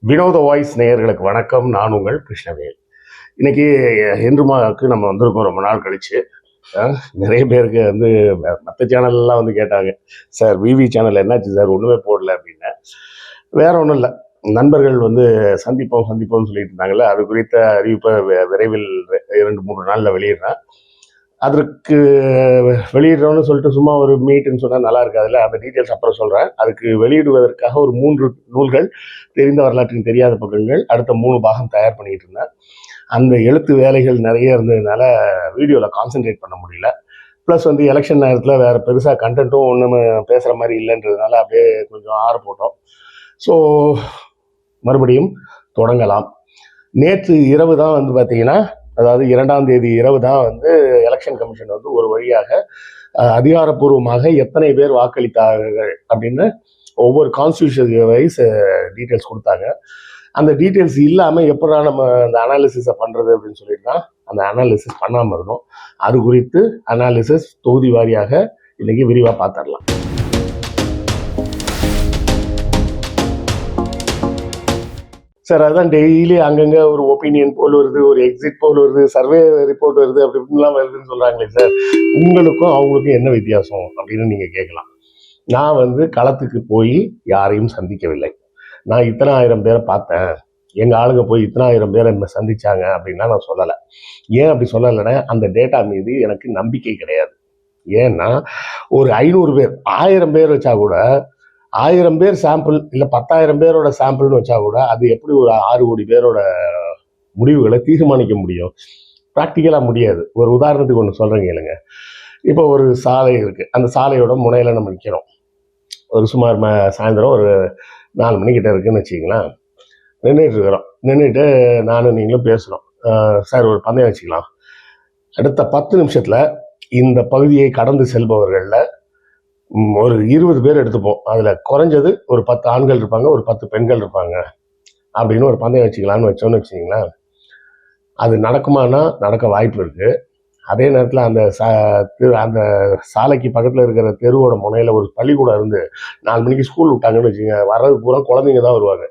வினோத வாய்ஸ் நேயர்களுக்கு வணக்கம். நான் உங்கள் கிருஷ்ணவேல். இன்னைக்கு ஹென்றுமாவுக்கு நம்ம வந்திருக்கோம் ரொம்ப நாள் கழிச்சு. நிறைய பேருக்கு மற்ற சேனல்லாம் கேட்டாங்க, சார் விவி சேனல் என்னாச்சு சார் ஒன்றுமே போடல அப்படின்னு. வேற ஒன்றும் இல்லை, நண்பர்கள் சந்திப்போம்னு சொல்லிட்டு இருந்தாங்கல்ல, அது குறித்த அறிவிப்பை விரைவில் 2-3 நாளில் வெளியிடுறேன். அதற்கு வெளியிடுறோன்னு சொல்லிட்டு சும்மா ஒரு மீட்டுன்னு சொன்னால் நல்லா இருக்காதுல்ல. அந்த டீட்டெயில்ஸ் அப்புறம் சொல்கிறேன். அதுக்கு வெளியிடுவதற்காக ஒரு 3 நூல்கள், தெரிந்த வரலாற்றின் தெரியாத பக்கங்கள், அடுத்த 3 பாகம் தயார் பண்ணிட்டு இருந்தேன். அந்த எழுத்து வேலைகள் நிறைய இருந்ததுனால வீடியோவில் கான்சென்ட்ரேட் பண்ண முடியல. ப்ளஸ் எலெக்ஷன் நேரத்தில் வேறு பெருசாக கண்டென்ட்டும் ஒன்றும் பேசுகிற மாதிரி இல்லைன்றதுனால அப்படியே கொஞ்சம் ஆற போட்டோம். ஸோ மறுபடியும் தொடங்கலாம். நேற்று இரவு தான் பார்த்தீங்கன்னா, அதாவது 2ஆம் தேதி இரவு தான் எலெக்ஷன் கமிஷன் ஒரு வழியாக அதிகாரப்பூர்வமாக எத்தனை பேர் வாக்களித்தார்கள் அப்படின்னு ஒவ்வொரு கான்ஸ்டியூஷன் வைஸ் டீட்டெயில்ஸ் கொடுத்தாங்க. அந்த டீட்டெயில்ஸ் இல்லாமல் எப்படா நம்ம அந்த அனாலிசிஸை பண்ணுறது அப்படின்னு சொல்லிட்டு தான் அந்த அனாலிசிஸ் பண்ணாமல் இருந்தோம். அது குறித்து அனாலிசிஸ் தொகுதி வாரியாக இன்னைக்கு விரிவாக பார்த்துடலாம். சார், அதுதான் டெய்லி அங்கங்கே ஒரு ஒப்பீனியன் போல் வருது, ஒரு எக்ஸிட் போல் வருது, சர்வே ரிப்போர்ட் வருது, அப்படி இப்படின்லாம் வருதுன்னு சொல்கிறாங்களே சார், உங்களுக்கும் அவங்களுக்கும் என்ன வித்தியாசம் அப்படின்னு நீங்கள் கேட்கலாம். நான் களத்துக்கு போய் யாரையும் சந்திக்கவில்லை. நான் இத்தனை ஆயிரம் பேரை பார்த்தேன், எங்கள் ஆளுங்க போய் இத்தனை ஆயிரம் பேரை என்ன சந்திச்சாங்க அப்படின்னா நான் சொல்லலை. ஏன் அப்படி சொல்லலைன்னா, அந்த டேட்டா மீது எனக்கு நம்பிக்கை கிடையாது. ஏன்னா ஒரு 500 பேர் 1000 பேர் வச்சா கூட, 1000 பேர் சாம்பிள் இல்லை 10,000 பேரோட சாம்பிள்னு வச்சா கூட அது எப்படி ஒரு 6 கோடி பேரோட முடிவுகளை தீர்மானிக்க முடியும்? ப்ராக்டிக்கலாக முடியாது. ஒரு உதாரணத்துக்கு ஒன்று சொல்கிறேங்க இல்லைங்க. இப்போ ஒரு சாலை இருக்குது, அந்த சாலையோட முனையில் நம்ம நிற்கிறோம். ஒரு சுமார் சாயந்தரம் ஒரு 4 மணிக்கிட்ட இருக்குன்னு வச்சிங்களேன். நின்றுட்டு நானும் நீங்களும் பேசுகிறோம். சார் ஒரு பந்தயம் வச்சுக்கலாம். அடுத்த 10 நிமிஷத்தில் இந்த பகுதியை கடந்து செல்பவர்களில் ஒரு 20 பேர் எடுத்துப்போம். அதில் குறைஞ்சது ஒரு 10 ஆண்கள் இருப்பாங்க, ஒரு 10 பெண்கள் இருப்பாங்க அப்படின்னு ஒரு பந்தயம் வச்சுக்கலான்னு வச்சோன்னு வச்சிங்களேன். அது நடக்குமானா நடக்க வாய்ப்பு இருக்குது. அதே நேரத்தில் அந்த சாலைக்கு பக்கத்தில் இருக்கிற தெருவோட முனையில் ஒரு பள்ளிக்கூடம் இருந்து 4 மணிக்கு ஸ்கூல் விட்டாங்கன்னு வச்சுங்க, வர்றது பூரா குழந்தைங்க தான் வருவாங்க.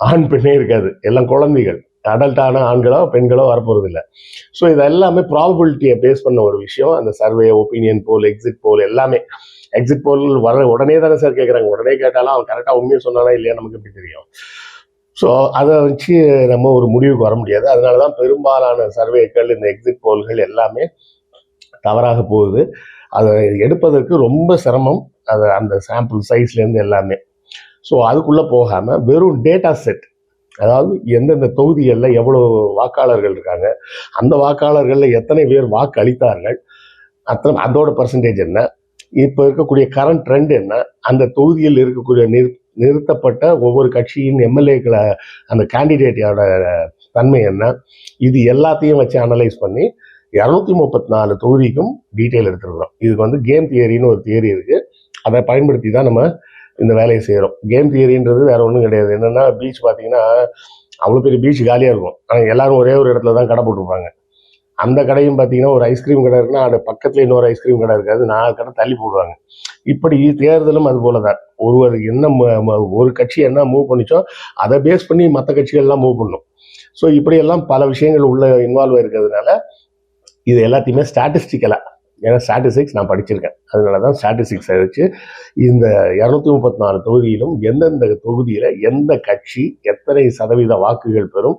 ஆண் பெண்ணே இருக்காது, எல்லாம் குழந்தைகள். அடல்ட்டான ஆண்களோ பெண்களோ வரப்போகிறது இல்லை. ஸோ இது எல்லாமே ப்ராபபிலிட்டியை பேஸ் பண்ண ஒரு விஷயம். அந்த survey, opinion poll, exit poll எல்லாமே. எக்ஸிட் போல் வர உடனே தானே சார் கேட்குறாங்க. உடனே கேட்டாலும் அவன் கரெக்டாக உண்மையை சொன்னானா இல்லையா நமக்கு எப்படி தெரியும்? ஸோ அதை வச்சு நம்ம ஒரு முடிவுக்கு வர முடியாது. அதனால தான் பெரும்பாலான சர்வேக்கள், இந்த எக்ஸிட் போல்கள் எல்லாமே தவறாக போகுது. அதை எடுப்பதற்கு ரொம்ப சிரமம். அது அந்த சாம்பிள் சைஸ்லேருந்து எல்லாமே. ஸோ அதுக்குள்ளே போகாமல் வெறும் டேட்டா செட், அதாவது எந்தெந்த தொகுதிகளில் எவ்வளோ வாக்காளர்கள் இருக்காங்க, அந்த வாக்காளர்களில் எத்தனை பேர் வாக்கு அளித்தார்கள், அதோட பர்சன்டேஜ் என்ன, இப்போ இருக்கக்கூடிய கரண்ட் ட்ரெண்ட் என்ன, அந்த தொகுதியில் இருக்கக்கூடிய நிறுத்தப்பட்ட ஒவ்வொரு கட்சியின் எம்எல்ஏக்களை அந்த கேண்டிடேட்டோட தன்மை என்ன, இது எல்லாத்தையும் வச்சு அனலைஸ் பண்ணி 234 தொகுதிக்கும் டீட்டெயில் எடுத்துருக்கிறோம். இதுக்கு கேம் தியரின்னு ஒரு தியரி இருக்குது. அதை பயன்படுத்தி தான் நம்ம இந்த வேலையை செய்கிறோம். கேம் தியரின்றது வேற ஒன்றும் கிடையாது. என்னென்னா, பீச் பார்த்தீங்கன்னா அவ்வளோ பெரிய பீச் காலியாக இருக்கும், ஆனால் எல்லாரும் ஒரே ஒரு இடத்துல தான் கடை போட்டிருப்பாங்க. அந்த கடையும் பார்த்தீங்கன்னா ஒரு ஐஸ்கிரீம் கடை இருக்குன்னா அது பக்கத்தில் இன்னொரு ஐஸ்கிரீம் கடை இருக்காது, 4 கடை தள்ளி போடுவாங்க. இப்படி தேர்தலும் அது போல தான். ஒரு கட்சி என்ன மூவ் பண்ணிச்சோ அதை பேஸ் பண்ணி மற்ற கட்சிகள்லாம் மூவ் பண்ணும். ஸோ இப்படியெல்லாம் பல விஷயங்கள் உள்ள இன்வால்வ் இருக்கிறதுனால இது எல்லாத்தையுமே ஸ்டாட்டிஸ்டிக்கலாக, ஏன்னா ஸ்டாட்டிஸ்டிக்ஸ் நான் படிச்சிருக்கேன், அதனால தான் ஸ்டாட்டிஸ்டிக்ஸை வச்சு இந்த 234 தொகுதியிலும் எந்தெந்த தொகுதியில் எந்த கட்சி எத்தனை சதவீத வாக்குகள் பெறும்,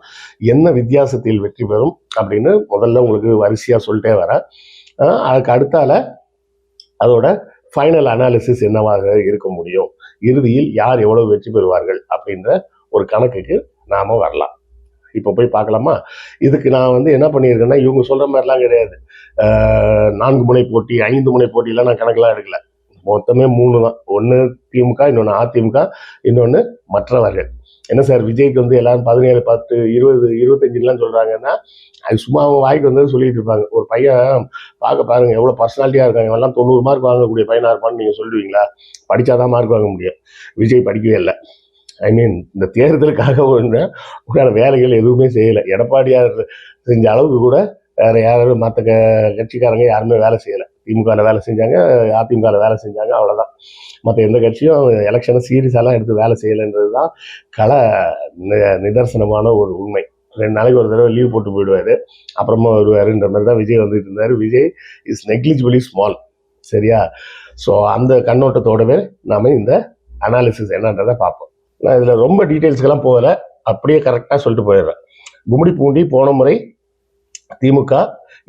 என்ன வித்தியாசத்தில் வெற்றி பெறும் அப்படின்னு முதல்ல உங்களுக்கு வரிசையாக சொல்லிட்டே வரேன். அதுக்கு அடுத்தால அதோட ஃபைனல் அனாலிசிஸ் என்னவாக இருக்க முடியும், இறுதியில் யார் எவ்வளவு வெற்றி பெறுவார்கள் அப்படின்ற ஒரு கணக்குக்கு நாம் வரலாம். இப்போ போய் பார்க்கலாமா? இதுக்கு நான் என்ன பண்ணியிருக்கேன்னா, இவங்க சொல்கிற மாதிரிலாம் கிடையாது. 4 முனை போட்டி, 5 முனை போட்டியெல்லாம் நான் கணக்கெலாம் எடுக்கல. மொத்தமே 3 தான். ஒன்று திமுக, இன்னொன்று அதிமுக, இன்னொன்று மற்றவர்கள். என்ன சார், விஜய்க்கு எல்லாரும் 17, 10, 20, 25லாம் சொல்கிறாங்கன்னா, அது சும்மா அவங்க வாய்க்கு சொல்லிட்டு இருப்பாங்க. ஒரு பையன் பாருங்க எவ்வளோ பர்சனாலிட்டியாக இருக்காங்க, எல்லாம் 90 மார்க் வாங்கக்கூடிய பையனாக இருப்பான்னு நீங்கள் சொல்லுவீங்களா? படித்தாதான் மார்க் வாங்க முடியும். விஜய் படிக்கவே இல்லை. இந்த தேர்தலுக்காக உண்டான வேலைகள் எதுவுமே செய்யலை. எடப்பாடியார் செஞ்ச அளவுக்கு கூட வேற யாரும் மற்ற கட்சிக்காரங்க யாருமே வேலை செய்யலை. திமுகவில் வேலை செஞ்சாங்க, அதிமுகவில் வேலை செஞ்சாங்க, அவ்வளோதான். மற்ற எந்த கட்சியும் எலெக்ஷனை சீரியஸாலாம் எடுத்து வேலை செய்யலைன்றது தான் நிதர்சனமான ஒரு உண்மை. 2 நாளைக்கு ஒரு தடவை லீவ் போட்டு போயிடுவார், அப்புறமா வருவாருன்ற மாதிரி தான் விஜய் வந்துட்டு இருந்தார். விஜய் இஸ் நெக்லிஜிபிளி ஸ்மால், சரியா? ஸோ அந்த கண்ணோட்டத்தோடவே நாம இந்த அனாலிசிஸ் என்னன்றதை பார்ப்போம். நான் இதில் ரொம்ப டீட்டெயில்ஸ்க்கெல்லாம் போகல, அப்படியே கரெக்டாக சொல்லிட்டு போயிடுறேன். கும்மிடிப்பூண்டி போன முறை திமுக,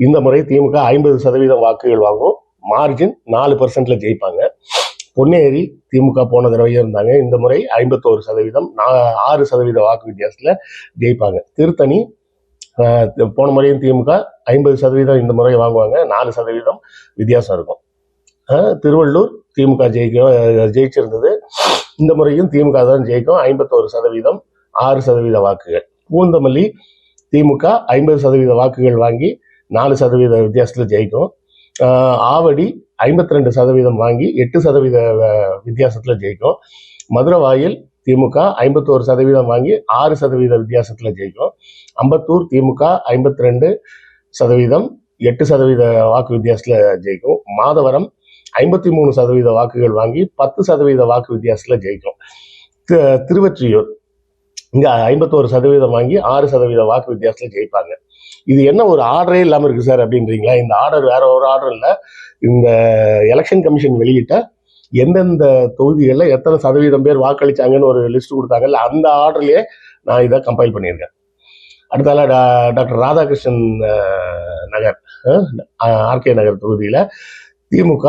இந்த முறை திமுக 50% வாக்குகள் வாங்கும், மார்ஜின் 4% ஜெயிப்பாங்க. பொன்னேரி திமுக போன தடவையும் இருந்தாங்க, இந்த முறை 51%, 6% வாக்கு வித்தியாசத்தில் ஜெயிப்பாங்க. திருத்தணி போன முறையும் திமுக 50% இந்த முறை வாங்குவாங்க, 4% வித்தியாசம் இருக்கும். திருவள்ளூர் திமுக ஜெயிச்சிருந்தது, இந்த முறையும் திமுக தான் ஜெயிக்கும், 51%, 6% வாக்குகள். பூந்தமல்லி திமுக 50% வாக்குகள் வாங்கி 4% வித்தியாசத்தில் ஜெயிக்கும். ஆவடி 52% வாங்கி 8% வித்தியாசத்தில் ஜெயிக்கும். மதுரவாயில் திமுக 51% வாங்கி 6% வித்தியாசத்தில் ஜெயிக்கும். அம்பத்தூர் திமுக 52%, 8% வாக்கு வித்தியாசத்தில் ஜெயிக்கும். மாதவரம் 53% வாக்குகள் வாங்கி 10% வாக்கு வித்தியாசத்தில் ஜெயிக்கும். திருவொற்றியூர் இங்கே 51% வாங்கி 6% வாக்கு வித்தியாசத்தில் ஜெயிப்பாங்க. இது என்ன ஒரு ஆர்டரே இல்லாமல் இருக்கு சார் அப்படின்றீங்களா? இந்த ஆர்டர் வேற ஒரு ஆர்டர் இல்லை. இந்த எலெக்ஷன் கமிஷன் வெளியிட்ட எந்தெந்த தொகுதிகளில் எத்தனை சதவீதம் பேர் வாக்களிச்சாங்கன்னு ஒரு லிஸ்ட் கொடுத்தாங்கல்ல, அந்த ஆர்டர்லயே நான் இதை கம்பைல் பண்ணியிருக்கேன். அடுத்தால டாக்டர் ராதாகிருஷ்ணன் நகர், ஆர்கே நகர் தொகுதியில் திமுக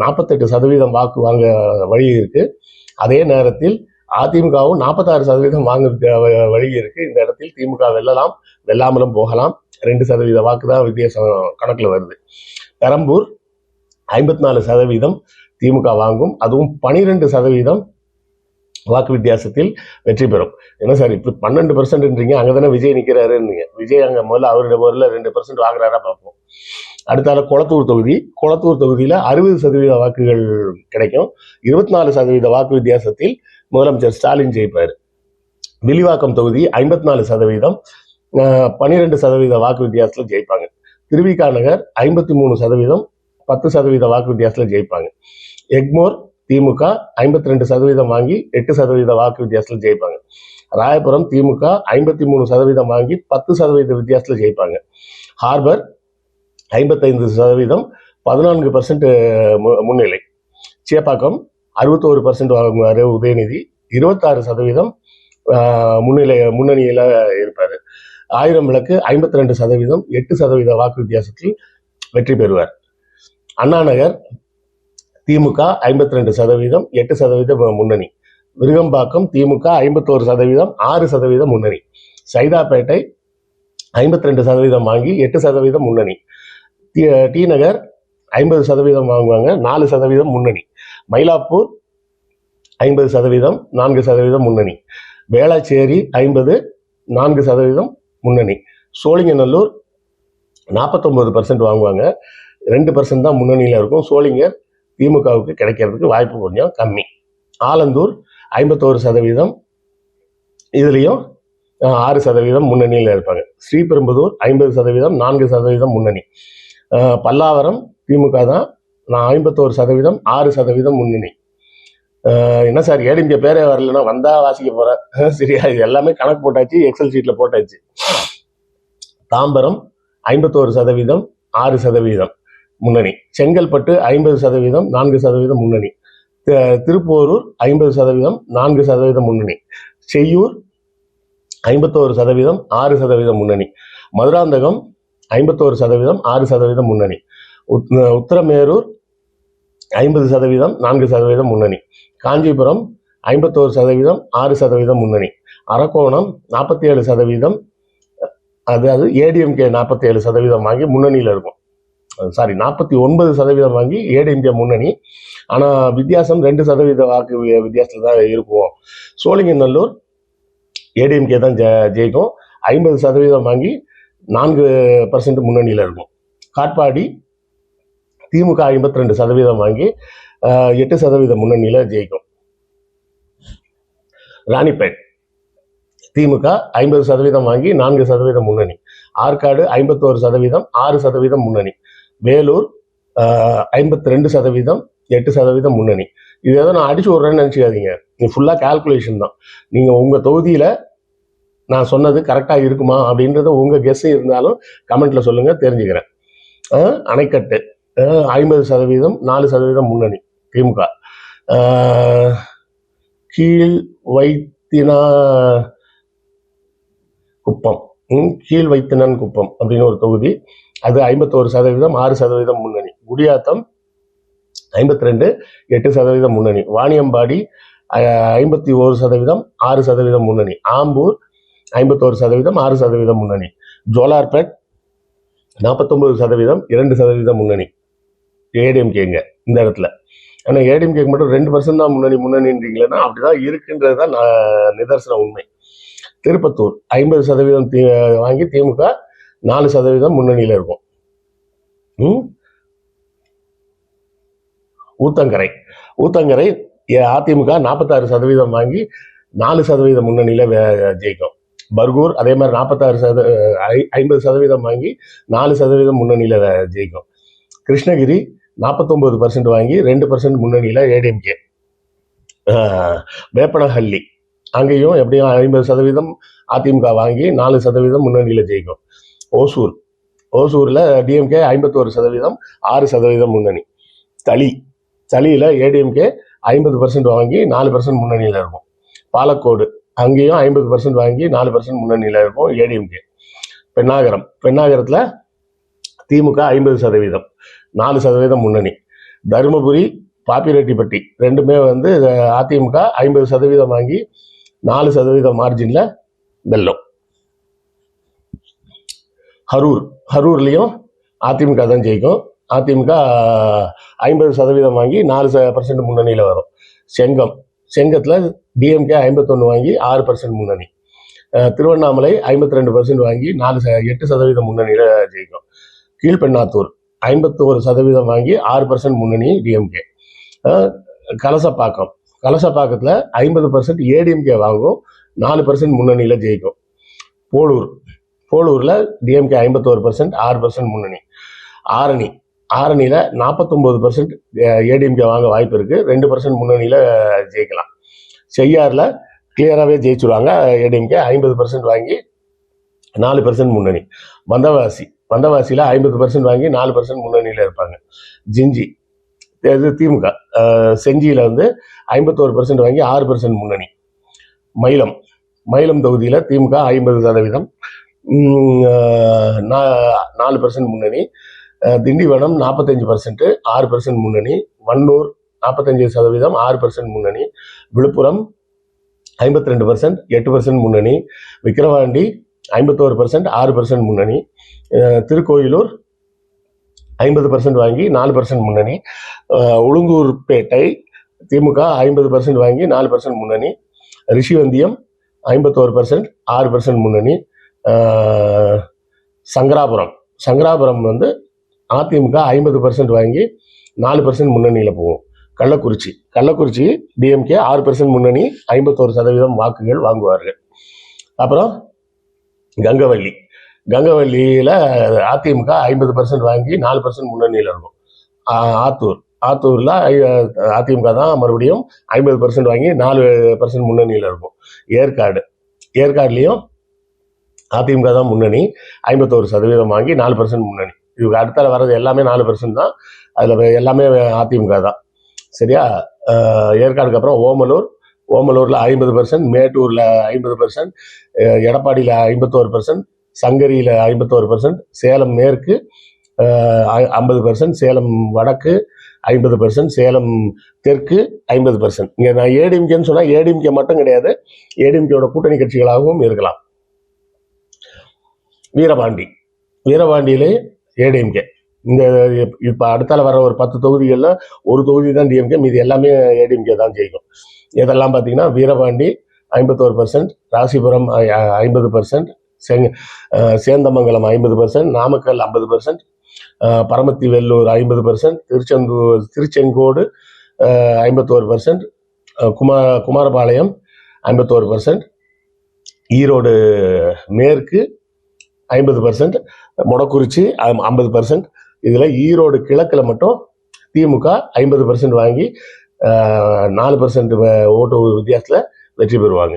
48% வாக்கு வாங்க வழி இருக்கு. அதே நேரத்தில் அதிமுகவும் 46% வாங்க வழி இருக்கு. இந்த இடத்தில் திமுக வெல்லலாம், வெல்லாமலும் போகலாம். 2% வாக்கு தான் வித்தியாசம் கணக்கில் வருது. பெரம்பூர் 54% திமுக வாங்கும், அதுவும் 12% வாக்கு வித்தியாசத்தில் வெற்றி பெறும். என்ன சார் இப்படி 12%ன்றீங்க? அங்கதானே விஜய் நிற்கிறாருன்னு. விஜய் அங்கே முதல்ல அவருடைய முதல்ல 2% வாங்குறாரா பார்ப்போம். அடுத்தால கொளத்தூர் தொகுதியில் 60% வாக்குகள் கிடைக்கும். 24% வாக்கு வித்தியாசத்தில் முதலமைச்சர் ஸ்டாலின் ஜெயிப்பார். வில்லிவாக்கம் தொகுதி 54%, 12% வாக்கு வித்தியாசத்தில் ஜெயிப்பாங்க. திருவிக நகர் 53%, 10% வாக்கு வித்தியாசத்தில் ஜெயிப்பாங்க. எக்மோர் திமுக 52% வாங்கி 8% வாக்கு வித்தியாசத்தில் ஜெயிப்பாங்க. ராயபுரம் திமுக 53% வாங்கி 10% வித்தியாசத்தில் ஜெயிப்பாங்க. ஹார்பர் 55%, 14% முன்னிலை. சேப்பாக்கம் 61% வாங்குவாரு உதயநிதி, 26% முன்னணியில இருப்பாரு. 1000 விளக்கு 52%, 8% வாக்கு வித்தியாசத்தில் வெற்றி பெறுவார். அண்ணா நகர் திமுக 52%, 8% முன்னணி. விருகம்பாக்கம் திமுக 51%, 6% முன்னணி. சைதாப்பேட்டை 52% வாங்கி 8% முன்னணி. டி நகர் 50% வாங்குவாங்க, 4% முன்னணி. மயிலாப்பூர் 50%, 4% முன்னணி. வேளச்சேரி 50, 4% முன்னணி. சோழிங்கநல்லூர் 49% வாங்குவாங்க, 2% தான் முன்னணியில் இருக்கும். சோளிங்கர் திமுகவுக்கு கிடைக்கிறதுக்கு வாய்ப்பு கொஞ்சம் கம்மி. ஆலந்தூர் 51%, இதுலேயும் 6% முன்னணியில் இருப்பாங்க. ஸ்ரீபெரும்புதூர் 50%, 4% முன்னணி. பல்லாவரம் திமுக தான் 51%, 6% முன்னணி. என்ன சார் ஏடிஎம்கே பேரே வரலன்னா வந்தா வாசிக்க போறேன். சரியா, இது எல்லாமே கணக்கு போட்டாச்சு, எக்ஸல் ஷீட்ல போட்டாச்சு. தாம்பரம் 51%, 6% முன்னணி. செங்கல்பட்டு 50%, 4% முன்னணி. திருப்போரூர் 50%, 4% முன்னணி. செய்யூர் 51%, 6% முன்னணி. மதுராந்தகம் 51%, 6% முன்னணி. உத்தரமேரூர் 50%, 4% முன்னணி. காஞ்சிபுரம் 51%, 6% முன்னணி. அரக்கோணம் 47%, அதாவது ஏடிஎம்கே 47% வாங்கி முன்னணியில் இருக்கும். 49% வாங்கி ஏடிஎம்கே முன்னணி. ஆனால் வித்தியாசம் 2% வாக்கு வித்தியாசத்தில் தான் இருக்கும். சோழிங்கநல்லூர் ஏடிஎம்கே தான் ஜெயிக்கும், 50% வாங்கி 4% முன்னணியில் இருக்கும். காட்பாடி திமுக 52% வாங்கி 8% முன்னணியில் ஜெயிக்கும். ராணிப்பேட் திமுக 50% வாங்கி 4% முன்னணி. ஆற்காடு 51%, 6% முன்னணி. வேலூர் 52%, 8% முன்னணி. இது ஏதோ நான் அடிச்சு விட்றேன்னு நினச்சிக்காதீங்க. நீ ஃபுல்லாக கால்குலேஷன் தான். நீங்கள் உங்கள் தொகுதியில் நான் சொன்னது கரெக்டாக இருக்குமா அப்படின்றத உங்கள் கெஸ் இருந்தாலும் கமெண்ட்டில் சொல்லுங்கள், தெரிஞ்சுக்கிறேன். அணைக்கட்டு 50%, 4% முன்னணி திமுக. கீழ் வைத்தினா குப்பம், கீழ் வைத்தினன் குப்பம் அப்படின்னு ஒரு தொகுதி, அது 51%, 6% முன்னணி. குடியாத்தம் 52, 8% முன்னணி. வாணியம்பாடி 51%, 6% முன்னணி. ஆம்பூர் 51%, 6% முன்னணி. ஜோலார்பேட் 49%, 2% முன்னணி. ஏடிஎம்கேங்க இந்த இடத்துல. ஆனால் ஏடிஎம்கேக்கு மட்டும் 2% தான் முன்னணின்றீங்களேன்னா அப்படிதான் இருக்குன்றது தான் நிதர்சன உண்மை. திருப்பத்தூர் 50% வாங்கி திமுக 4% முன்னணியில் இருக்கும். ஊத்தங்கரை அதிமுக 46% வாங்கி 4% முன்னணியில் ஜெயிக்கும். பர்கூர் அதே மாதிரி 50% வாங்கி 4% முன்னணியில் ஜெயிக்கும். கிருஷ்ணகிரி 49% வாங்கி 2% முன்னணியில் ஏடிஎம்கே. வேப்பனஹள்ளி அங்கேயும் எப்படியும் 50% அதிமுக வாங்கி 4% முன்னணியில் ஜெயிக்கும். ஓசூரில் டிஎம்கே 51%, 6% முன்னணி. தளியில் ஏடிஎம்கே 50% வாங்கி 4% முன்னணியில் இருக்கும். பாலக்கோடு அங்கேயும் 50% வாங்கி 4% முன்னணியில் இருக்கும் ஏடிஎம்கே. பெண்ணாகரத்தில் திமுக 50%, 4% முன்னணி. தருமபுரி பாப்பிரெட்டிப்பட்டி ரெண்டுமே அதிமுக 50% வாங்கி 4% மார்ஜினில் வெல்லும். ஹரூர்லேயும் அதிமுக தான் ஜெயிக்கும். அதிமுக 50% வாங்கி 4% முன்னணியில் வரும். செங்கத்தில் டிஎம்கே 51 வாங்கி 6% முன்னணி. திருவண்ணாமலை 52% வாங்கி 8% முன்னணியில் ஜெயிக்கும். கீழ்பெண்ணாத்தூர் 51% வாங்கி 6% முன்னணி டிஎம்கே. கலசப்பாக்கத்தில் 50% ஏடிஎம்கே வாங்கும், 4% முன்னணியில் ஜெயிக்கும். போலூரில் டிஎம்கே 51%, 6% முன்னணி. ஆரணியில் 49% ஏடிஎம்கே வாங்க வாய்ப்பு இருக்குது, 2% முன்னணியில் ஜெயிக்கலாம். செய்யாறில் கிளியராகவே ஜெயிச்சுடுவாங்க ஏடிஎம்கே, 50% வாங்கி 4% முன்னணி. வந்தவாசியில் 50% வாங்கி 4% முன்னணியில் இருப்பாங்க. ஜிஞ்சி இது திமுக. செஞ்சியில் 51% வாங்கி 6% முன்னணி. மயிலம் தொகுதியில் திமுக 50%, 4% முன்னணி. திண்டிவனம் 45%, 6% முன்னணி. வன்னூர் 45%, 6% முன்னணி. விழுப்புரம் 52%, 8% முன்னணி. விக்கிரவாண்டி 51%, 6% முன்னணி. திருக்கோயிலூர் 50% வாங்கி 4% முன்னணி. உளுந்தூர்பேட்டை திமுக 50% வாங்கி 4% முன்னணி. ரிஷிவந்தியம் 51%, 6% முன்னணி. சங்கராபுரம் அதிமுக 50% வாங்கி 4% முன்னணியில் போகும். கள்ளக்குறிச்சி டிஎம்கே 6% முன்னணி, 51% வாக்குகள் வாங்குவார்கள். அப்புறம் கங்கவள்ளியில் அதிமுக 50% வாங்கி 4% முன்னணியில் இருக்கும். ஆத்தூரில் அதிமுக தான் மறுபடியும் 50% வாங்கி 4% முன்னணியில் இருக்கும். ஏற்காடுலேயும் அதிமுக தான் முன்னணி, 51% வாங்கி 4% முன்னணி. இதுக்கு அடுத்த வர்றது எல்லாமே 4% தான். அதில் எல்லாமே அதிமுக தான். சரியா? ஏற்காடுக்கு அப்புறம் ஓமலூரில் 50%, மேட்டூரில் 50%, எடப்பாடியில் 51%, சங்கரியில் 51%, சேலம் மேற்கு 50%, சேலம் வடக்கு 50%, சேலம் தெற்கு 50%. இங்கே நான் ஏடிஎம்கேன்னு சொன்னால் ஏடிஎம்கே மட்டும் கிடையாது, ஏடிஎம்கேயோட கூட்டணி கட்சிகளாகவும் இருக்கலாம். வீரபாண்டியிலே ஏடிஎம்கே. இந்த இப்போ அடுத்தால வர ஒரு 10 தொகுதிகளில் ஒரு தொகுதி தான் டிஎம்கே, மீது எல்லாமே ஏடிஎம்கே தான் ஜெயிக்கும். இதெல்லாம் பார்த்தீங்கன்னா வீரபாண்டி 51%, ராசிபுரம் 50%, சேந்தமங்கலம் 50%, நாமக்கல் 50%, பரமத்தி வெள்ளூர் 50%, திருச்செங்கோடு 51%, குமாரபாளையம் 51%, ஈரோடு மேற்கு 50%, மொடக்குறிச்சி 50%, இதில் ஈரோடு கிழக்கில் மட்டும் திமுக 50% வாங்கி 4% ஓட்டு வித்தியாசத்தில் வெற்றி பெறுவாங்க.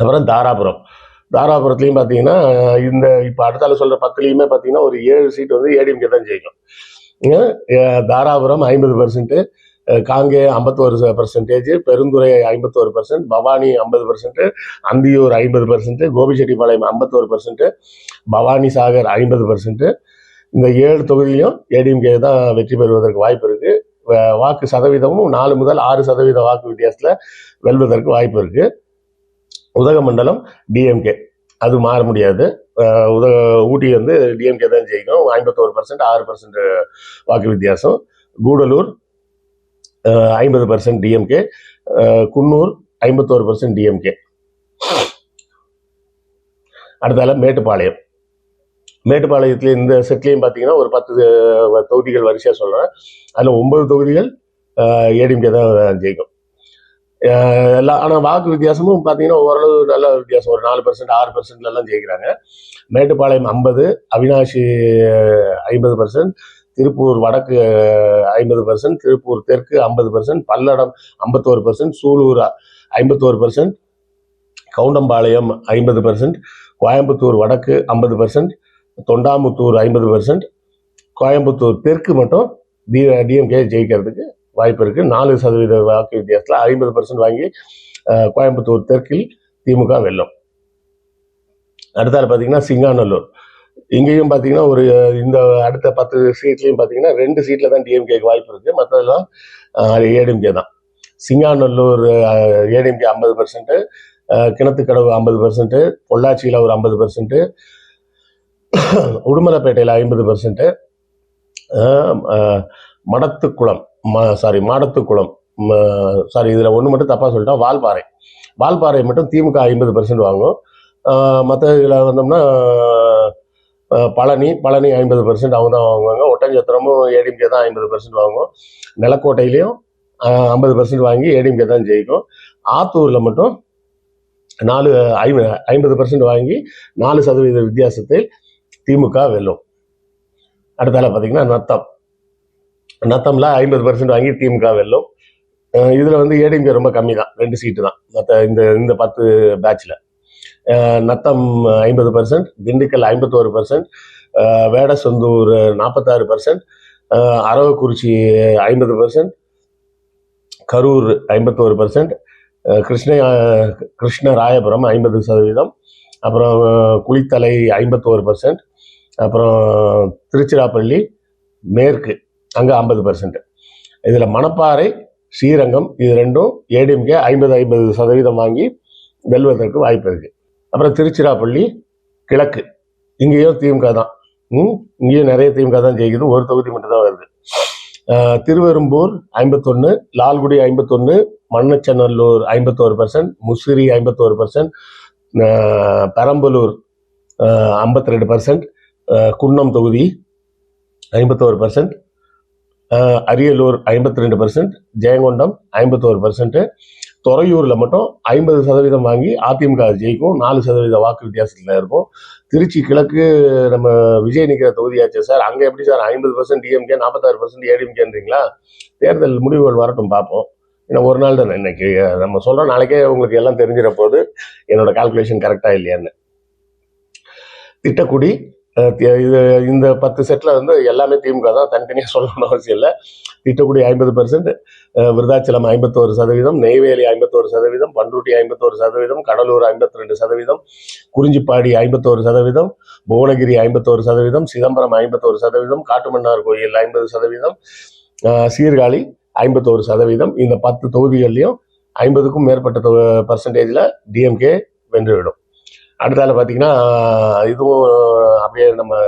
அப்புறம் தாராபுரத்துலையும் பார்த்தீங்கன்னா இந்த இப்போ அடுத்தால சொல்கிற 10லையுமே பார்த்தீங்கன்னா ஒரு 7 சீட் வந்து ஏடிஎம்கே தான் ஜெயிக்கும். தாராபுரம் 50%, காங்கே 51%, பெருந்துறை 51%, பவானி 50%, அந்தியூர் 50%, கோபிச்செட்டிப்பாளையம் 51%, பவானி சாகர் 50%. இந்த 7 தொகுதியிலையும் ஏடிஎம்கே தான் வெற்றி பெறுவதற்கு வாய்ப்பு இருக்கு. வாக்கு சதவீதமும் 4 முதல் 6% வாக்கு வித்தியாசத்தில் வெல்வதற்கு வாய்ப்பு இருக்கு. உதகமண்டலம் டிஎம்கே, அது மாற முடியாது. ஊட்டி வந்து டிஎம்கே தான் ஜெயிக்கும், 51%, 6% வாக்கு வித்தியாசம். Gudalur 50% DMK, Coonoor 51% DMK. அடுத்தால மேட்டுப்பாளையத்துல இந்த செட்லையும் பார்த்தீங்கன்னா ஒரு 10 தொகுதிகள் வரிசையாக சொல்கிறேன். அதில் 9 தொகுதிகள் ஏடிஎம்கே தான் ஜெயிக்கும். ஆனால் வாக்கு வித்தியாசமும் பார்த்தீங்கன்னா ஓரளவு நல்ல வித்தியாசம், ஒரு 4%, 6%லாம் ஜெயிக்கிறாங்க. மேட்டுப்பாளையம் 50%, அவினாஷி 50%, திருப்பூர் வடக்கு 50%, திருப்பூர் தெற்கு 50%, பல்லடம் 51%, சூலூர் 51%, கவுண்டம்பாளையம் 50%, கோயம்புத்தூர் வடக்கு 50%, தொண்டாமுத்தூர் 50%, கோயம்புத்தூர் தெற்கு மட்டும் டிஎம்கே ஜெயிக்கிறதுக்கு வாய்ப்பு இருக்கு. 4% வாக்கு வித்தியாசத்தில் 50% வாங்கி கோயம்புத்தூர் தெற்கில் திமுக வெல்லும். அடுத்தால பார்த்தீங்கன்னா சிங்காநல்லூர், இங்கேயும் பார்த்தீங்கன்னா ஒரு இந்த அடுத்த 10 சீட்லையும் பார்த்தீங்கன்னா 2 சீட்டில் தான் டிஎம்கேக்கு வாய்ப்பு இருக்கு, மற்றதெல்லாம் ஏடிஎம்கே தான். சிங்காநல்லூர் ஏடிஎம்கே 50%, கிணத்துக்கடவு 50%, பொள்ளாச்சியில் ஒரு 50%, உடுமலைப்பேட்டையில் 50%, மாடத்துக்குளம் இதில் ஒன்று மட்டும் தப்பாக சொல்லிட்டோம், வால்பாறை மட்டும் திமுக 50% வாங்கும். மற்ற இதில் வந்தோம்னா பழனி 50% அவங்க தான் வாங்குவாங்க. ஒட்டஞ்சத்திரமும் ஏடிஎம்கே தான் 50% வாங்கும். நிலக்கோட்டையிலையும் 50% வாங்கி ஏடிஎம்கே தான் ஜெயிக்கும். ஆத்தூரில் மட்டும் 50% வாங்கி 4% வித்தியாசத்தில் திமுக வெல்லும். அடுத்தால பார்த்தீங்கன்னா நத்தம்ல 50% வாங்கி திமுக வெல்லும். இதில் வந்து ஏடிஎம்கே ரொம்ப கம்மி தான், 2 சீட்டு தான் மற்ற இந்த 10 பேட்சில். நத்தம் 50%, திண்டுக்கல் 51%, வேடசந்தூர் 46%, அரவக்குறிச்சி 50%, கரூர் 51%, கிருஷ்ணராயபுரம் 50%, அப்புறம் குளித்தலை 51%, அப்புறம் திருச்சிராப்பள்ளி மேற்கு அங்கே 50%. இதில் மணப்பாறை, ஸ்ரீரங்கம் இது ரெண்டும் ஏடிஎம்கே 50% வாங்கி வெல்வதற்கு வாய்ப்பு இருக்கு. அப்புறம் திருச்சிராப்பள்ளி கிழக்கு, இங்கேயும் திமுக தான், இங்கேயும் நிறைய திமுக தான் ஜெயிக்குது, ஒரு தொகுதி மட்டும் தான் வருது. திருவெரும்பூர் 51, லால்குடி 51, மண்ணச்சநல்லூர் 51%, முசிறி 51%, பெரம்பலூர் 52%, குன்னம் தொகுதி 51%, அரியலூர் 52%, ஜெயங்கொண்டம் 51%, துறையூரில் மட்டும் 50% வாங்கி அதிமுக ஜெயிக்கும், 4% வாக்கு வித்தியாசத்தில் இருக்கும். திருச்சி கிழக்கு நம்ம விஜய் நிற்கிற தொகுதியாச்சு சார், அங்கே எப்படி சார் 50% டிஎம்கே 46% ஏடிஎம்கேன்றீங்களா? தேர்தல் முடிவுகள் வரட்டும், பார்ப்போம். ஏன்னா ஒரு நாள் தானே இன்னைக்கு நம்ம சொல்கிறோம், நாளைக்கே உங்களுக்கு எல்லாம் தெரிஞ்சிட போது என்னோட கால்குலேஷன் கரெக்டாக இல்லையான்னு. திட்டக்குடி இது இந்த 10 செட்டில் வந்து எல்லாமே திமுக தான், தனித்தனியாக சொல்லணும்னு அவசியம் இல்லை. திட்டக்குடி 50%, விருதாச்சலம் 51%, நெய்வேலி 51%, பண்ருட்டி 51%, கடலூர் 52%, குறிஞ்சிப்பாடி 51%, புவனகிரி 51%, சிதம்பரம் 51%, காட்டுமன்னார் கோயில் 50%, சீர்காழி 51%. இந்த 10 தொகுதிகள்லையும் 50க்கும் மேற்பட்ட பர்சன்டேஜில் டிஎம்கே வென்றுவிடும். அடுத்தால பார்த்தீங்கன்னா இதுவும் அப்படியே நம்ம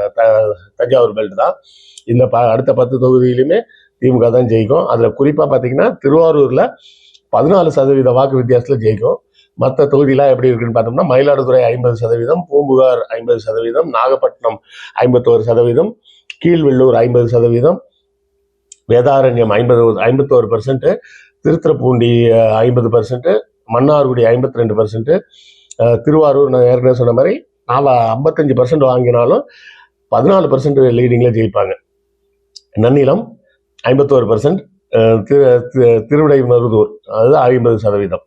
தஞ்சாவூர் பெல்ட் தான். இந்த அடுத்த 10 தொகுதியிலுமே திமுக தான் ஜெயிக்கும். அதில் குறிப்பாக பார்த்தீங்கன்னா திருவாரூரில் 14% வாக்கு வித்தியாசத்தில் ஜெயிக்கும். மற்ற தொகுதியெலாம் எப்படி இருக்குன்னு பார்த்தோம்னா மயிலாடுதுறை 50%, பூம்புகார் 50%, நாகப்பட்டினம் 51%, கீழ்வெள்ளூர் 50%, வேதாரண்யம் 51%, திருத்துறைப்பூண்டி 50%, மன்னார்குடி 52%, திருவாரூர் நான் ஏற்கனவே சொன்ன மாதிரி 55% வாங்கினாலும் 14% லீடிங்கில் ஜெயிப்பாங்க. நன்னிலம் 51%, திருவிடைமருதூர் அது 50%,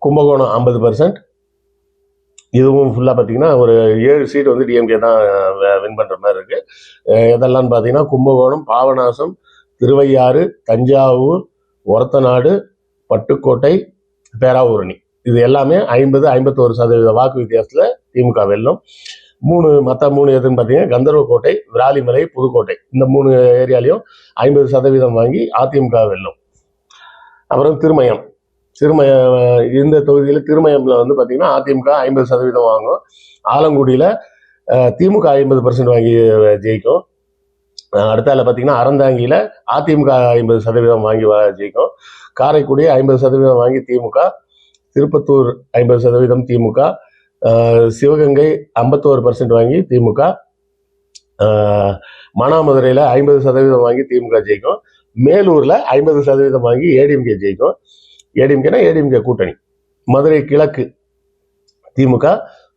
கும்பகோணம் 50%. இதுவும் ஃபுல்லாக பார்த்தீங்கன்னா ஒரு 7 சீட் வந்து டிஎம்கே தான் வின் பண்ணுற மாதிரி இருக்கு. எதெல்லாம் பார்த்தீங்கன்னா கும்பகோணம், பாபநாசம், திருவையாறு, தஞ்சாவூர், ஒரத்தநாடு, பட்டுக்கோட்டை, பேராவூரணி, இது எல்லாமே 51% வாக்கு வித்தியாசத்தில் திமுக வெல்லும். மற்ற மூணு எதுன்னு பார்த்தீங்கன்னா கந்தர்வக்கோட்டை, விராலிமலை, புதுக்கோட்டை, இந்த 3 ஏரியாலையும் 50% வாங்கி அதிமுக வெல்லும். அப்புறம் திருமயம் இந்த தொகுதியில் திருமயம்ல வந்து பார்த்தீங்கன்னா அதிமுக 50% வாங்கும். ஆலங்குடியில் திமுக 50% வாங்கி ஜெயிக்கும். அடுத்தால பார்த்தீங்கன்னா அறந்தாங்கியில் அதிமுக 50% வாங்கி ஜெயிக்கும். காரைக்குடி 50% வாங்கி திமுக, திருப்பத்தூர் 50% திமுக, சிவகங்கை 51% வாங்கி திமுக, மானாமதுரையில் 50% வாங்கி திமுக ஜெயிக்கும். மேலூரில் 50% வாங்கி ஏடிஎம்கே ஜெயிக்கும். ஏடிஎம்கே கூட்டணி. மதுரை கிழக்கு திமுக,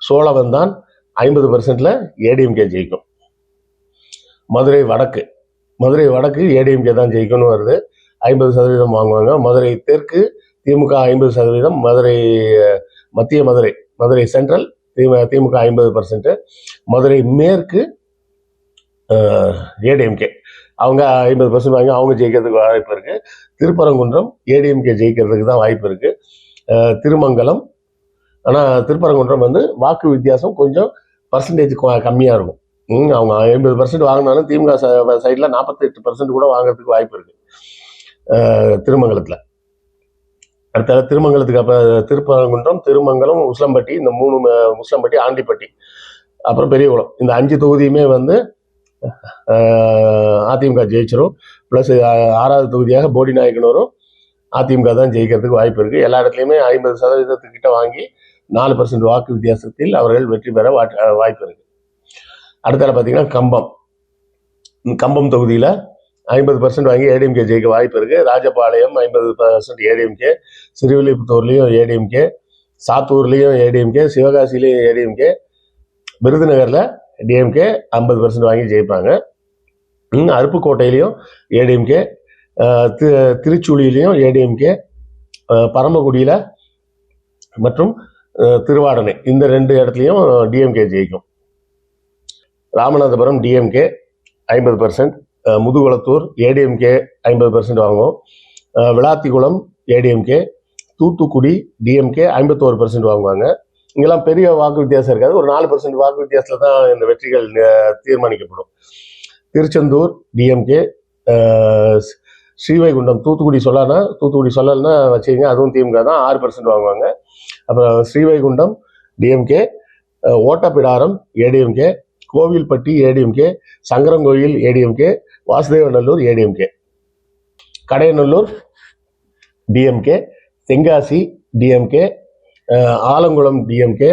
சோழவந்தான் 50%ல ஏடிஎம்கே ஜெயிக்கும். மதுரை வடக்கு ஏடிஎம்கே தான் ஜெயிக்கணும் வருது, 50% வாங்குவாங்க. மதுரை தெற்கு திமுக 50%, மதுரை சென்ட்ரல் திமுக 50%, மதுரை மேற்கு ஏடிஎம்கே அவங்க 50% வாங்கி அவங்க ஜெயிக்கிறதுக்கு வாய்ப்பு இருக்கு. திருப்பரங்குன்றம் ஏடிஎம்கே ஜெயிக்கிறதுக்கு தான் வாய்ப்பு இருக்கு. திருமங்கலம், ஆனால் திருப்பரங்குன்றம் வந்து வாக்கு வித்தியாசம் கொஞ்சம் பர்சன்டேஜ் கம்மியாக இருக்கும். அவங்க 50% வாங்கினாலும் திமுக சைடில் 48% கூட வாங்குறதுக்கு வாய்ப்பு இருக்கு திருமங்கலத்தில். அடுத்த திருமங்கலத்துக்கு அப்போ திருப்பரங்குன்றம், திருமங்கலம், உசிலம்பட்டி, இந்த 3 உசிலம்பட்டி, ஆண்டிப்பட்டி, அப்புறம் பெரியகுளம், இந்த 5 தொகுதியுமே வந்து அதிமுக ஜெயிச்சிரும். ப்ளஸ் 6வது தொகுதியாக போடி நாயக்கனூரும் அதிமுக தான் ஜெயிக்கிறதுக்கு வாய்ப்பு இருக்கு. எல்லா இடத்துலையுமே 50% கிட்ட வாங்கி 4% வாக்கு வித்தியாசத்தில் அவர்கள் வெற்றி பெற வாய்ப்பு இருக்கு. அடுத்தால பார்த்தீங்கன்னா கம்பம் தொகுதியில் 50% வாங்கி ஏடிஎம்கே ஜெயிக்க வாய்ப்பு இருக்கு. ராஜபாளையம் 50% ஏடிஎம்கே, சிறுவில்லிபுத்தூர்லையும் ஏடிஎம்கே, சாத்தூர்லையும் ஏடிஎம்கே, சிவகாசிலையும் ஏடிஎம்கே, விருதுநகர்ல டிஎம்கே 50% வாங்கி ஜெயிப்பாங்க. அருப்புக்கோட்டையிலையும் ஏடிஎம்கே, திருச்சுழியிலையும் ஏடிஎம்கே, பரமக்குடியில் மற்றும் திருவாடனை, இந்த 2 இடத்துலையும் டிஎம்கே ஜெயிக்கும். ராமநாதபுரம் டிஎம்கே 50%, முதுகுளத்தூர் ஏடிஎம்கே 50% வாங்கும். விளாத்திக்குளம் ஏடிஎம்கே, தூத்துக்குடி டிஎம்கே 51% வாங்குவாங்க. இங்கெல்லாம் பெரிய வாக்கு வித்தியாசம் இருக்காது, ஒரு 4% வாக்கு வித்தியாசத்தில் தான் இந்த வெற்றிகள் தீர்மானிக்கப்படும். திருச்செந்தூர் டிஎம்கே, ஸ்ரீவைகுண்டம், தூத்துக்குடி சொல்லலைன்னா வச்சுக்கோங்க, அதுவும் திமுக தான் 6% வாங்குவாங்க. அப்புறம் Srivaikuntam DMK, Ottapidaram ADMK, Kovilpatti ADMK, Sankarankovil ADMK, Vasudevanallur ADMK, Kadayanallur DMK, Tenkasi DMK, Alangulam DMK,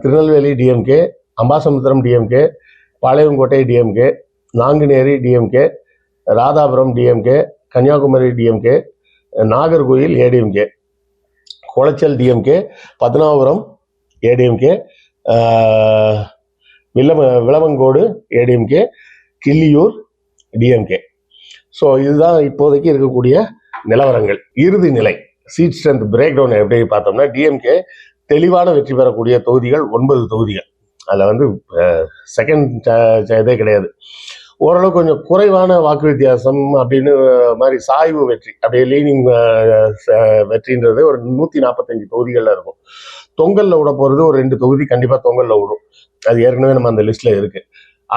Tirunelveli DMK, Ambasamudram DMK, Palayamkottai DMK, Nanguneri DMK, Radhapuram DMK, Kanniyakumari DMK, Nagercoil ADMK, Colachel DMK, Padmanabhapuram ADMK, Vilavancode ADMK, Killiyoor DMK. So இதுதான் இப்போதைக்கு இருக்கக்கூடிய நிலவரங்கள். இறுதி நிலை சீட் ஸ்ட்ரென்த் பிரேக் டவுன் எப்படி பார்த்தோம்னா, டிஎம்கே தெளிவான வெற்றி பெறக்கூடிய தொகுதிகள் 9 தொகுதிகள். அதில் வந்து செகண்ட் இதே கிடையாது. ஓரளவு கொஞ்சம் குறைவான வாக்கு வித்தியாசம் அப்படின்னு மாதிரி சாய்வு வெற்றி, அப்படியே லீனிங் வெற்றின்றது ஒரு 145 தொகுதிகளில் இருக்கும். தொங்கலில் விட போகிறது ஒரு 2 தொகுதி கண்டிப்பாக தொங்கலில் விடும். அது ஏற்கனவே நம்ம அந்த லிஸ்ட்ல இருக்கு.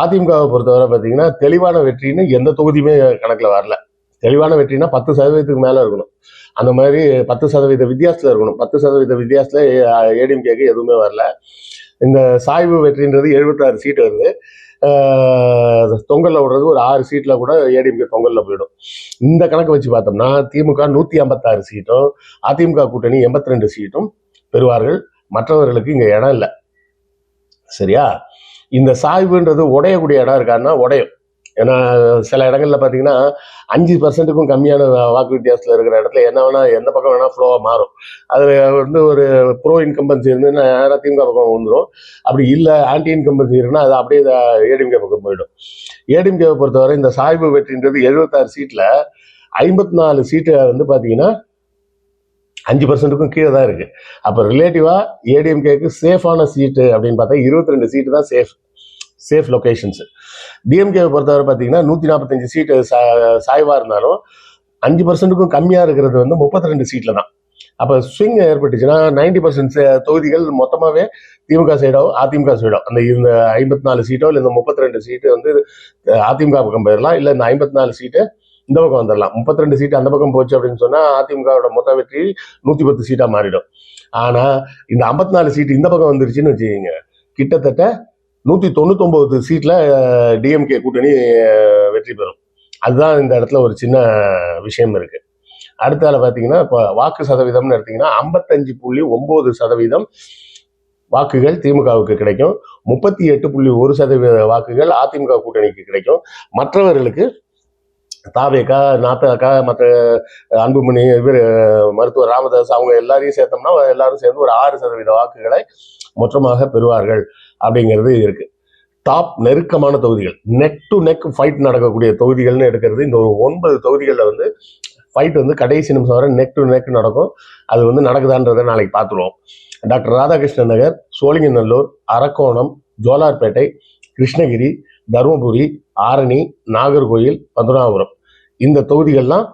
அதிமுகவை பொறுத்தவரை பார்த்தீங்கன்னா தெளிவான வெற்றின்னு எந்த தொகுதியுமே கணக்கில் வரல. தெளிவான வெற்றினா 10% மேலே இருக்கணும். அந்த மாதிரி 10% வித்தியாசத்தில் இருக்கணும். 10% வித்தியாசத்தில் ஏடிஎம்கேக்கு எதுவுமே வரல. இந்த சாய்வு வெற்றின்றது 76 சீட் வருது. தொங்கலில் விடுறது ஒரு 6 சீட்டில் கூட ஏடிஎம்கே தொங்கலில் போயிடும். இந்த கணக்கு வச்சு பார்த்தோம்னா திமுக 156 சீட்டும், அதிமுக கூட்டணி 82 சீட்டும் பெறுவார்கள். மற்றவர்களுக்கு இங்கே இடம் இல்லை. சரியா? இந்த சாய்வுன்றது உடையக்கூடிய இடம் இருக்காருன்னா உடையும். ஏன்னா சில இடங்கள்ல பார்த்தீங்கன்னா 5%க்கும் கம்மியான வாக்கு வித்தியாசத்தில் இருக்கிற இடத்துல என்ன வேணா எந்த பக்கம் வேணா ஃப்ளோவாக மாறும். அதில் வந்து ஒரு ப்ரோ இன்கம்பன்சி இருந்துன்னா நேராக திமுக பக்கம் வந்துடும். அப்படி இல்லை ஆன்டி இன்கம்பன்சி இருக்குன்னா அது அப்படியே ஏடிஎம்கே பக்கம் போயிடும். ஏடிஎம்கேவை பொறுத்தவரை இந்த சாய்வு வெற்றின்றது 76 சீட்டில் 54 சீட்டு வந்து பார்த்தீங்கன்னா 5%க்கும் கீழே தான் இருக்கு. அப்போ ரிலேட்டிவா ஏடிஎம்கேக்கு சேஃபான சீட்டு அப்படின்னு பார்த்தா 22 சீட்டு தான் சேஃப் லொகேஷன்ஸ். டிஎம்கேவை பொறுத்தவரை பார்த்தீங்கன்னா 145 சீட்டு சாய்வா இருந்தாலும் 5%க்கும் கம்மியா இருக்கிறது வந்து 32 சீட்ல தான். அப்போ ஸ்விங் ஏற்பட்டுச்சுன்னா 90% தொகுதிகள் மொத்தமாகவே திமுக சைடோ அதிமுக சைடோ அந்த 54 சீட்டோ இல்லை இந்த 32 சீட்டு வந்து அதிமுக பக்கம் போயிடலாம். இல்லை இந்த 54 சீட்டு இந்த பக்கம் வந்துடலாம். 32 சீட்டு அந்த பக்கம் போச்சு அப்படின்னு சொன்னா அதிமுகவோட மொத்த வெற்றி 110 சீட்டா மாறிடும். ஆனா இந்த 54 சீட்டு இந்த பக்கம் வந்துருச்சுன்னு வச்சுக்கோங்க, கிட்டத்தட்ட 199 சீட்ல டிஎம்கே கூட்டணி வெற்றி பெறும். அதுதான் இந்த இடத்துல ஒரு சின்ன விஷயம் இருக்கு. அடுத்தால பாத்தீங்கன்னா இப்போ வாக்கு சதவீதம்னு எடுத்தீங்கன்னா 55.9% வாக்குகள் திமுகவுக்கு கிடைக்கும். 38.1% வாக்குகள் அதிமுக கூட்டணிக்கு கிடைக்கும். மற்றவர்களுக்கு தாவேக்கா நாத்தாக்கா மற்ற அன்புமணி இவர் மருத்துவர் ராமதாஸ் அவங்க எல்லாரையும் சேர்த்தோம்னா எல்லாரும் சேர்ந்து ஒரு 6% வாக்குகளை மொத்தமாக பெறுவார்கள் அப்படிங்கிறது இருக்கு. டாப் நெருக்கமான தொகுதிகள், நெக் டு நெக் ஃபைட் நடக்கக்கூடிய தொகுதிகள்னு எடுக்கிறது இந்த ஒரு 9 தொகுதிகளில் வந்து ஃபைட் வந்து கடைசி நிமிஷம் வரை நெக் டு நெக் நடக்கும். அது வந்து நடக்குதான்றதை நாளைக்கு பார்த்துருவோம். டாக்டர் ராதாகிருஷ்ணன் நகர், சோழிங்கநல்லூர், அரக்கோணம், ஜோலார்பேட்டை, கிருஷ்ணகிரி, தருமபுரி, ஆரணி, நாகர்கோயில், பத்மநாபபுரம் இந்த தொகுதிகள்லாம்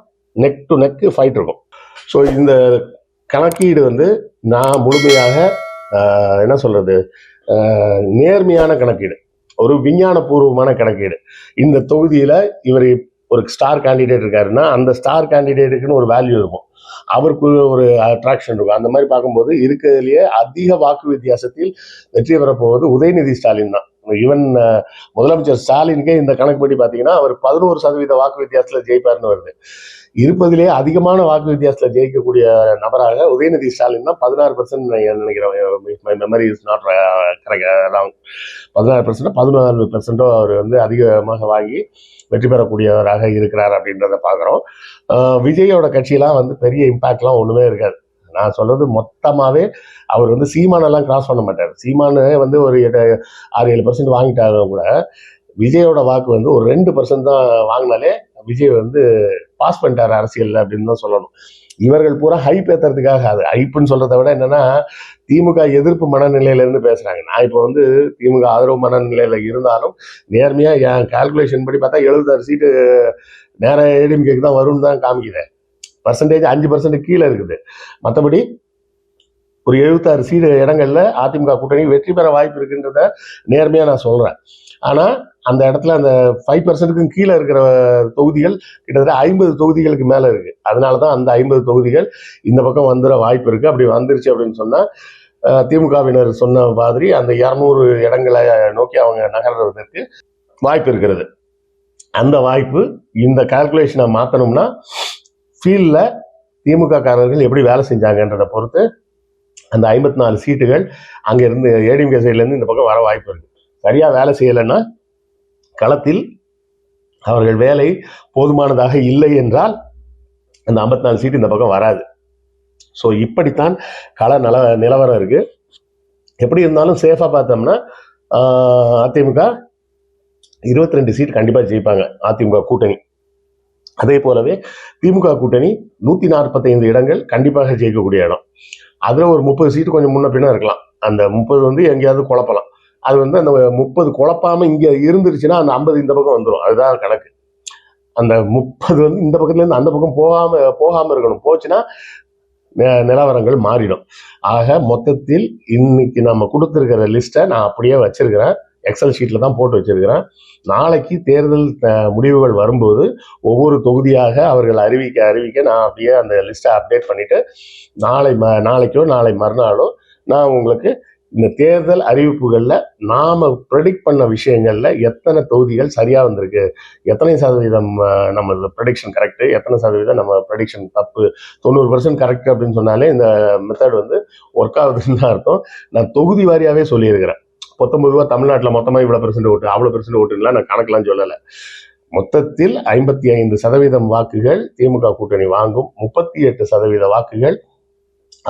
நெக் டு நெக் ஃபைட் இருக்கும். ஸோ இந்த கணக்கீடு வந்து நான் முழுமையாக என்ன சொல்றது, நேர்மையான கணக்கீடு, ஒரு விஞ்ஞானபூர்வமான கணக்கீடு. இந்த தொகுதியில இவர் ஒரு ஸ்டார் கேண்டிடேட் இருக்காருன்னா அந்த ஸ்டார் கேண்டிடேட்டுக்குன்னு ஒரு வேல்யூ இருக்கும், அவருக்கு ஒரு அட்ராக்ஷன் இருக்கும். அந்த மாதிரி பார்க்கும்போது இருக்கிறதுலேயே அதிக வாக்கு வித்தியாசத்தில் வெற்றி பெறப்போவது உதயநிதி ஸ்டாலின் தான். ஈவன் முதலமைச்சர் ஸ்டாலினுக்கே இந்த கணக்குப்படி பார்த்தீங்கன்னா அவர் 11% வாக்கு வித்தியாசத்தில் ஜெயிப்பார்னு வருது. இருப்பதிலே அதிகமான வாக்கு வித்தியாசத்தில் ஜெயிக்கக்கூடிய நபராக உதயநிதி ஸ்டாலின் தான் 16% நினைக்கிறேன். Memory is not wrong. 16% 14% அவர் வந்து அதிகமாக வாங்கி வெற்றி பெறக்கூடியவராக இருக்கிறார் அப்படின்றத பார்க்குறோம். விஜயோட கட்சியெல்லாம் வந்து பெரிய இம்பாக்ட்லாம் ஒன்றுமே இருக்காது. நான் சொல்றது மொத்தமாகவே அவர் வந்து சீமானெல்லாம் கிராஸ் பண்ண மாட்டார். சீமானு வந்து ஒரு 6-7% வாங்கிட்டாலும் கூட விஜயோட வாக்கு வந்து ஒரு 2% தான் வாங்கினாலே விஜய் வந்து பாஸ் பண்ணிட்டார் அரசியல் அப்படின்னு தான் சொல்லணும். இவர்கள் பூரா ஹைப் ஏற்றுறதுக்காக, அது ஹைப்புன்னு சொல்றதை விட என்னன்னா திமுக எதிர்ப்பு மனநிலையில இருந்து பேசுறாங்க. நான் இப்போ வந்து திமுக ஆதரவு மனநிலையில இருந்தாலும் நேர்மையா என் கால்குலேஷன் படி பார்த்தா 76 சீட்டு நேரம் ஏடிஎம்கேக்கு தான் வரும்னு தான் காமிக்கிறேன். பர்சன்டேஜ் 5% கீழே இருக்குது. மற்றபடி ஒரு 76 சீட்டு இடங்கள்ல அதிமுக கூட்டணி வெற்றி பெற வாய்ப்பு இருக்குன்றத நேர்மையா நான் சொல்றேன். ஆனா அந்த இடத்துல அந்த 5%க்கும் கீழே இருக்கிற தொகுதிகள் கிட்டத்தட்ட 50 தொகுதிகளுக்கு மேல இருக்கு. அதனாலதான் அந்த 50 தொகுதிகள் இந்த பக்கம் வந்துட வாய்ப்பு இருக்கு. அப்படி வந்துருச்சு அப்படின்னு சொன்னா திமுகவினர் சொன்ன மாதிரி அந்த 200 இடங்களை நோக்கி அவங்க நகர்றதுக்கு வாய்ப்பு இருக்கிறது. அந்த வாய்ப்பு இந்த கால்குலேஷனை மாற்றணும்னா ஃபீல்டில் திமுக காரர்கள் எப்படி வேலை செஞ்சாங்கன்றதை பொறுத்து அந்த 54 சீட்டுகள் அங்கேருந்து ஏடிஎம்கே சைட்லேருந்து இந்த பக்கம் வர வாய்ப்பு இருக்கு. சரியா வேலை செய்யலைன்னா களத்தில் அவர்கள் வேலை போதுமானதாக இல்லை என்றால் அந்த 54 சீட்டு இந்த பக்கம் வராது. ஸோ இப்படித்தான் கள நிலவரம் இருக்கு. எப்படி இருந்தாலும் சேஃபாக பார்த்தோம்னா அதிமுக 22 சீட் கண்டிப்பாக ஜெயிப்பாங்க அதிமுக கூட்டணி. அதே போலவே திமுக கூட்டணி 145 இடங்கள் கண்டிப்பாக ஜெயிக்கக்கூடிய இடம். அதுல ஒரு 30 சீட்டு கொஞ்சம் முன்ன பின்ன இருக்கலாம். அந்த 30 வந்து எங்கேயாவது குழப்பலாம். அது வந்து அந்த 30 குழப்பாம இங்க இருந்துருச்சுன்னா அந்த 50 இந்த பக்கம் வந்துடும். அதுதான் கணக்கு. அந்த 30 வந்து இந்த பக்கத்துல இருந்து அந்த பக்கம் போகாம இருக்கணும். போச்சுன்னா நிலவரங்கள் மாறிடும். ஆக மொத்தத்தில் இன்னைக்கு நம்ம கொடுத்துருக்கிற லிஸ்ட்டை நான் அப்படியே வச்சிருக்கிறேன். எக்ஸல் ஷீட்ல தான் போட்டு வச்சிருக்கிறேன். நாளைக்கு தேர்தல் முடிவுகள் வரும்போது ஒவ்வொரு தொகுதியாக அவர்கள் அறிவிக்க நான் அப்படியே அந்த லிஸ்ட்டை அப்டேட் பண்ணிட்டு நாளைக்கோ நாளை மறுநாளோ நான் உங்களுக்கு இந்த தேர்தல் அறிவிப்புகளில் நாம ப்ரெடிக்ட் பண்ண விஷயங்கள்ல எத்தனை தொகுதிகள் சரியா வந்திருக்கு, எத்தனை சதவீதம் நம்ம ப்ரெடிக்ஷன் கரெக்டு, எத்தனை சதவீதம் நம்ம ப்ரெடிக்ஷன் தப்பு, 90% கரெக்ட் அப்படின்னு சொன்னாலே இந்த மெத்தட் வந்து ஒர்க் ஆகுதுன்னு தான் அர்த்தம். நான் தொகுதி வாரியாவே சொல்லியிருக்கிறேன். 19 தமிழ்நாட்டில் மொத்தமாக இவ்வளோ % ஓட்டு, அவ்வளோ % ஓட்டுலாம் நான் கணக்கெல்லாம் சொல்லலை. மொத்தத்தில் 55% வாக்குகள் திமுக கூட்டணி வாங்கும், 38% வாக்குகள்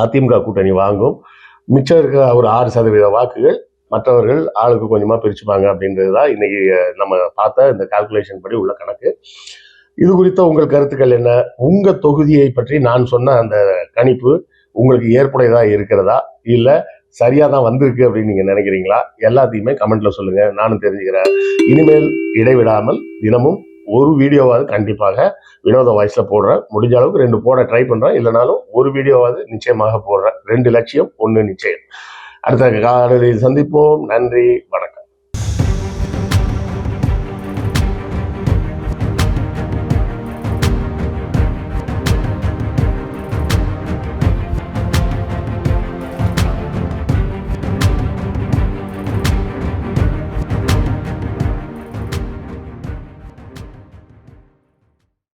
அதிமுக கூட்டணி வாங்கும், மிச்சம் இருக்க ஒரு 6% வாக்குகள் மற்றவர்கள் ஆளுக்கு கொஞ்சமா பிரிச்சுப்பாங்க அப்படின்றதுதான் இன்னைக்கு நம்ம பார்த்த இந்த கால்குலேஷன் படி உள்ள கணக்கு. இது குறித்த உங்கள் கருத்துக்கள் என்ன? உங்க தொகுதியை பற்றி நான் சொன்ன அந்த கணிப்பு உங்களுக்கு ஏற்புடையதா இருக்கிறதா, இல்ல சரியா தான் வந்திருக்கு அப்படின்னு நீங்க நினைக்கிறீங்களா? எல்லாத்தையுமே கமெண்ட்ல சொல்லுங்க, நானும் தெரிஞ்சுக்கிறேன். இனிமேல் இடைவிடாமல் தினமும் ஒரு வீடியோவாவது கண்டிப்பாக வினோத வாய்ஸ்ல போடுறேன். முடிஞ்ச அளவுக்கு 2 போட ட்ரை பண்றேன், இல்லைனாலும் ஒரு வீடியோவாவது நிச்சயமாக போடுறேன். 2 லட்சியம் 1 நிச்சயம். அடுத்த காலையில் சந்திப்போம். நன்றி, வணக்கம்.